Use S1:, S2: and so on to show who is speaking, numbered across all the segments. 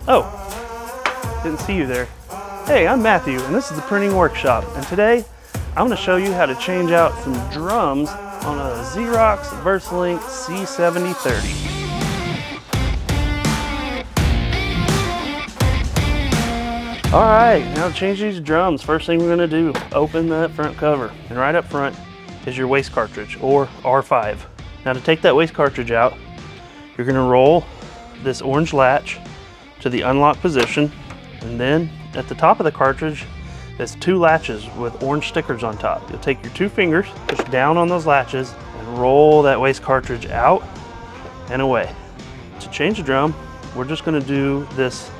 S1: Oh, didn't see you there. Hey, I'm Matthew, and this is the Printing Workshop, and today I'm going to show you how to change out some drums on a Xerox VersaLink C7030. Alright, now to change these drums, first thing we're going to do, open that front cover, and right up front is your waste cartridge, or R5. Now to take that waste cartridge out, you're going to roll this orange latch to the unlock position, and then at the top of the cartridge there's two latches with orange stickers on top. You'll take your two fingers, push down on those latches, and roll that waste cartridge out and away. To change the drum, we're just going to do this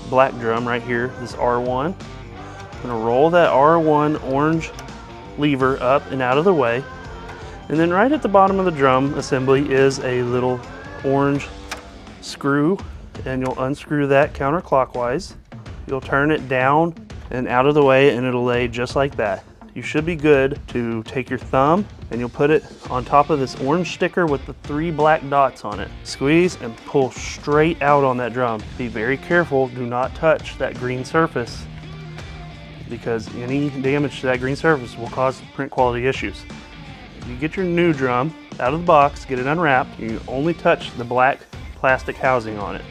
S1: black drum right here, this R1. I'm going to roll that R1 orange lever up and out of the way, and then right at the bottom of the drum assembly is a little orange screw, and you'll unscrew that counterclockwise. You'll turn it down and out of the way, and it'll lay just like that. You should be good to take your thumb and you'll put it on top of this orange sticker with the 3 black dots on it. Squeeze and pull straight out on that drum. Be very careful, do not touch that green surface, because any damage to that green surface will cause print quality issues. If you get your new drum out of the box, get it unwrapped, you only touch the black plastic housing on it.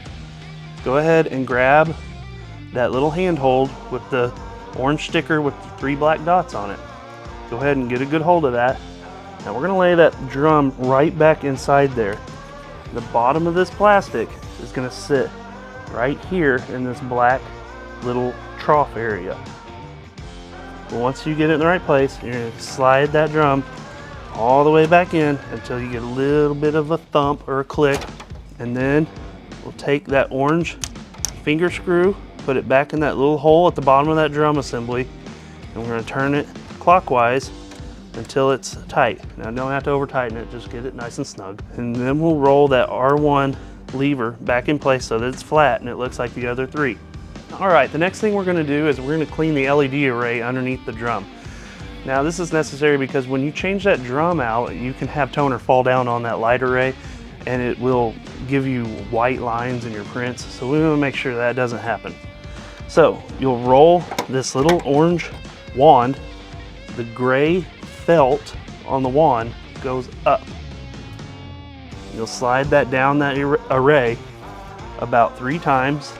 S1: Go ahead and grab that little handhold with the orange sticker with the 3 black dots on it. Go ahead and get a good hold of that. Now we're going to lay that drum right back inside there. The bottom of this plastic is going to sit right here in this black little trough area. Once you get it in the right place, you're going to slide that drum all the way back in until you get a little bit of a thump or a click, and then we'll take that orange finger screw, put it back in that little hole at the bottom of that drum assembly, and we're going to turn it clockwise until it's tight. Now don't have to over tighten it, just get it nice and snug. And then we'll roll that R1 lever back in place so that it's flat and it looks like the other 3. Alright, the next thing we're going to do is we're going to clean the LED array underneath the drum. Now this is necessary because when you change that drum out, you can have toner fall down on that light array and it will give you white lines in your prints, so we want to make sure that doesn't happen. So you'll roll this little orange wand, the gray felt on the wand goes up. You'll slide that down that array about 3 times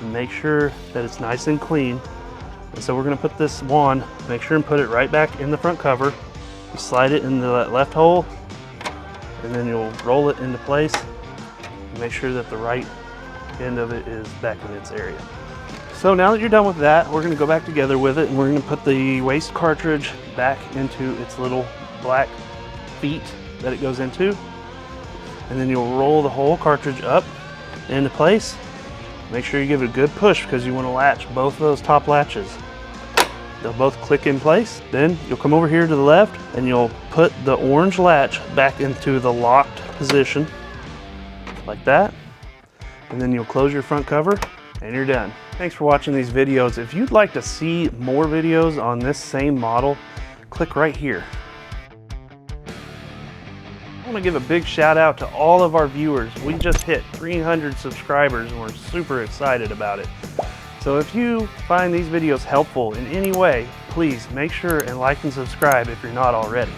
S1: and make sure that it's nice and clean. And so we're going to put this wand, make sure and put it right back in the front cover. You slide it into that left hole, and then you'll roll it into place and make sure that the right end of it is back in its area. So now that you're done with that, we're going to go back together with it, and we're going to put the waste cartridge back into its little black feet that it goes into, and then you'll roll the whole cartridge up into place. Make sure you give it a good push because you want to latch both of those top latches. They'll both click in place. Then you'll come over here to the left and you'll put the orange latch back into the locked position like that, and then you'll close your front cover and you're done. Thanks for watching these videos. If you'd like to see more videos on this same model, click right here. I want to give a big shout out to all of our viewers. We just hit 300 subscribers and we're super excited about it. So if you find these videos helpful in any way, please make sure and like and subscribe if you're not already.